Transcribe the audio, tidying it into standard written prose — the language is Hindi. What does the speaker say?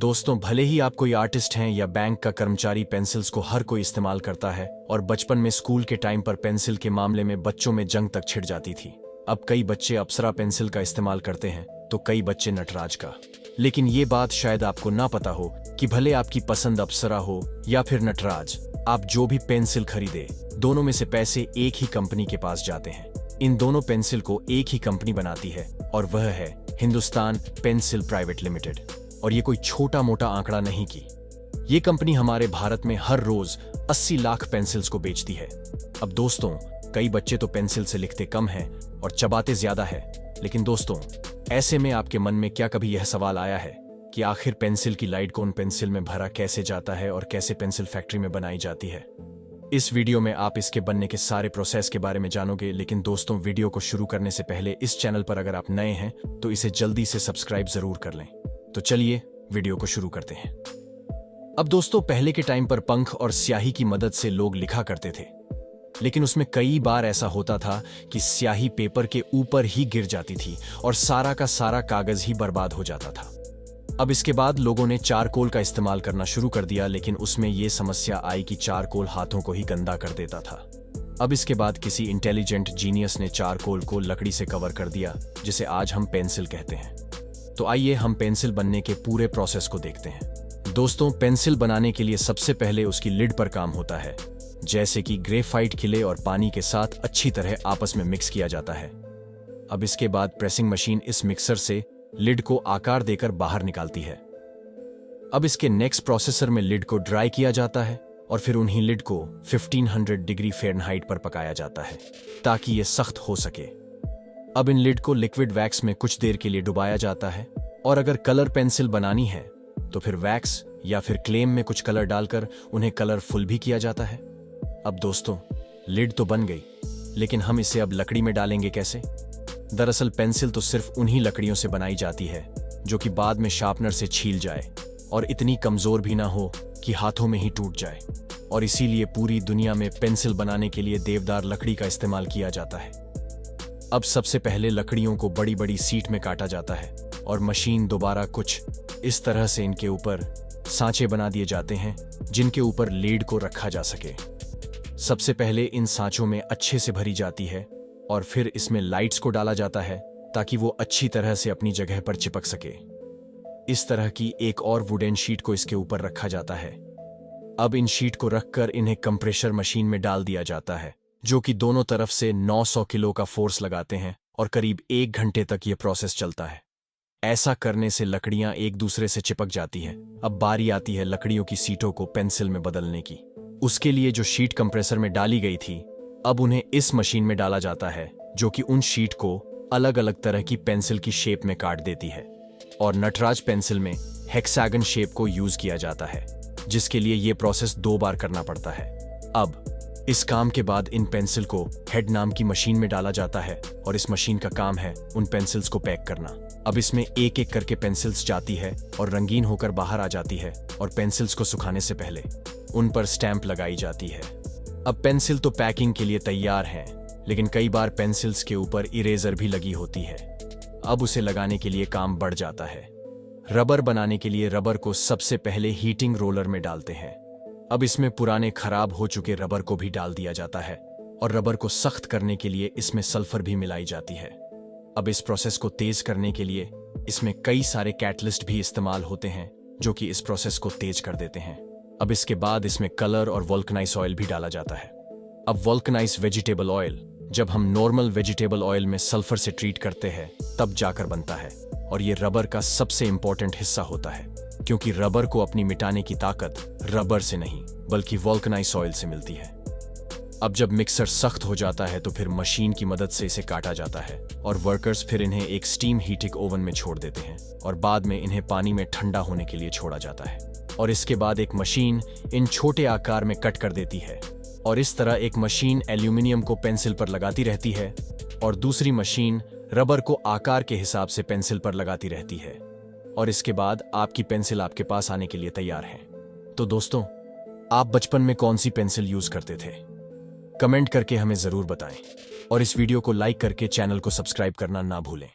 दोस्तों, भले ही आप कोई आर्टिस्ट हैं या बैंक का कर्मचारी, पेंसिल्स को हर कोई इस्तेमाल करता है और बचपन में स्कूल के टाइम पर पेंसिल के मामले में बच्चों में जंग तक छिड़ जाती थी। अब कई बच्चे अप्सरा पेंसिल का इस्तेमाल करते हैं तो कई बच्चे नटराज का। लेकिन ये बात शायद आपको ना पता हो कि भले आपकी पसंद अप्सरा हो या फिर नटराज, आप जो भी पेंसिल खरीदे, दोनों में से पैसे एक ही कंपनी के पास जाते हैं। इन दोनों पेंसिल को एक ही कंपनी बनाती है और वह है हिंदुस्तान पेंसिल प्राइवेट लिमिटेड। और ये कोई छोटा मोटा आंकड़ा नहीं की, ये कंपनी हमारे भारत में हर रोज 80 लाख पेंसिल्स को बेचती है। अब दोस्तों, कई बच्चे तो पेंसिल से लिखते कम हैं और चबाते ज्यादा है। लेकिन दोस्तों, ऐसे में आपके मन में क्या कभी यह सवाल आया है कि आखिर पेंसिल की लाइट कौन पेंसिल में भरा कैसे जाता है और कैसे पेंसिल फैक्ट्री में बनाई जाती है? इस वीडियो में आप इसके बनने के सारे प्रोसेस के बारे में जानोगे। लेकिन दोस्तों, वीडियो को शुरू करने से पहले इस चैनल पर अगर आप नए हैं तो इसे जल्दी से सब्सक्राइब जरूर कर लें। तो चलिए वीडियो को शुरू करते हैं। अब दोस्तों, पहले के टाइम पर पंख और स्याही की मदद से लोग लिखा करते थे, लेकिन उसमें कई बार ऐसा होता था कि स्याही पेपर के ऊपर ही गिर जाती थी और सारा का सारा कागज ही बर्बाद हो जाता था। अब इसके बाद लोगों ने चारकोल का इस्तेमाल करना शुरू कर दिया, लेकिन उसमें यह समस्या आई कि चारकोल हाथों को ही गंदा कर देता था। अब इसके बाद किसी इंटेलिजेंट जीनियस ने चारकोल को लकड़ी से कवर कर दिया, जिसे आज हम पेंसिल कहते हैं। तो आइए हम पेंसिल बनने के पूरे प्रोसेस को देखते हैं। दोस्तों, पेंसिल बनाने के लिए सबसे पहले उसकी लिड पर काम होता है, जैसे कि ग्रेफाइट किले और पानी के साथ अच्छी तरह आपस में मिक्स किया जाता है। अब इसके बाद प्रेसिंग मशीन इस मिक्सर से लिड को आकार देकर बाहर निकालती है। अब इसके नेक्स्ट प्रोसेसर में लिड को ड्राई किया जाता है और फिर उन्हीं लिड को 1500 डिग्री फ़ारेनहाइट पर पकाया जाता है ताकि ये सख्त हो सके। अब इन लिड को लिक्विड वैक्स में कुछ देर के लिए डुबाया जाता है और अगर कलर पेंसिल बनानी है तो फिर वैक्स या फिर क्लेम में कुछ कलर डालकर उन्हें कलरफुल भी किया जाता है। अब दोस्तों, लिड तो बन गई, लेकिन हम इसे अब लकड़ी में डालेंगे कैसे? दरअसल पेंसिल तो सिर्फ उन्हीं लकड़ियों से बनाई जाती है जो कि बाद में शार्पनर से छील जाए और इतनी कमजोर भी ना हो कि हाथों में ही टूट जाए। और इसीलिए पूरी दुनिया में पेंसिल बनाने के लिए देवदार लकड़ी का इस्तेमाल किया जाता है। अब सबसे पहले लकड़ियों को बड़ी बड़ी सीट में काटा जाता है और मशीन दोबारा कुछ इस तरह से इनके ऊपर सांचे बना दिए जाते हैं जिनके ऊपर लीड को रखा जा सके। सबसे पहले इन सांचों में अच्छे से भरी जाती है और फिर इसमें लाइट्स को डाला जाता है ताकि वो अच्छी तरह से अपनी जगह पर चिपक सके। इस तरह की एक और वुडन शीट को इसके ऊपर रखा जाता है। अब इन शीट को रखकर इन्हें कंप्रेशर मशीन में डाल दिया जाता है, जो कि दोनों तरफ से 900 किलो का फोर्स लगाते हैं और करीब 1 घंटे तक यह प्रोसेस चलता है। ऐसा करने से लकड़ियां एक दूसरे से चिपक जाती हैं। अब बारी आती है लकड़ियों की सीटों को पेंसिल में बदलने की। उसके लिए जो शीट कंप्रेसर में डाली गई थी, अब उन्हें इस मशीन में डाला जाता है, जो कि उन शीट को अलग अलग तरह की पेंसिल की शेप में काट देती है। और नटराज पेंसिल में हेक्सागन शेप को यूज किया जाता है, जिसके लिए यह प्रोसेस 2 बार करना पड़ता है। अब इस काम के बाद इन पेंसिल को हेड नाम की मशीन में डाला जाता है और इस मशीन का काम है उन पेंसिल्स को पैक करना। अब इसमें एक एक करके पेंसिल्स जाती है और रंगीन होकर बाहर आ जाती है और पेंसिल्स को सुखाने से पहले उन पर स्टैंप लगाई जाती है। अब पेंसिल तो पैकिंग के लिए तैयार है, लेकिन कई बार पेंसिल्स के ऊपर इरेजर भी लगी होती है। अब उसे लगाने के लिए काम बढ़ जाता है। रबर बनाने के लिए रबर को सबसे पहले हीटिंग रोलर में डालते हैं। अब इसमें पुराने खराब हो चुके रबर को भी डाल दिया जाता है और रबर को सख्त करने के लिए इसमें सल्फर भी मिलाई जाती है। अब इस प्रोसेस को तेज करने के लिए इसमें कई सारे कैटलिस्ट भी इस्तेमाल होते हैं, जो कि इस प्रोसेस को तेज कर देते हैं। अब इसके बाद इसमें कलर और वोल्कनाइज ऑयल भी डाला जाता है। अब वोल्कनाइज वेजिटेबल ऑयल जब हम नॉर्मल वेजिटेबल ऑयल में सल्फर से ट्रीट करते हैं तब जाकर बनता है और ये रबर का सबसे इंपॉर्टेंट हिस्सा होता है, क्योंकि रबर को अपनी मिटाने की ताकत रबर से नहीं बल्कि वोल्कनाइज ऑयल से मिलती है। अब जब मिक्सर सख्त हो जाता है तो फिर मशीन की मदद से इसे काटा जाता है और वर्कर्स फिर इन्हें एक स्टीम हीटिंग ओवन में छोड़ देते हैं और बाद में इन्हें पानी में ठंडा होने के लिए छोड़ा जाता है। और इसके बाद एक मशीन इन छोटे आकार में कट कर देती है और इस तरह एक मशीन एल्यूमिनियम को पेंसिल पर लगाती रहती है और दूसरी मशीन रबर को आकार के हिसाब से पेंसिल पर लगाती रहती है और इसके बाद आपकी पेंसिल आपके पास आने के लिए तैयार है। तो दोस्तों, आप बचपन में कौन सी पेंसिल यूज करते थे? कमेंट करके हमें जरूर बताएं और इस वीडियो को लाइक करके चैनल को सब्सक्राइब करना ना भूलें।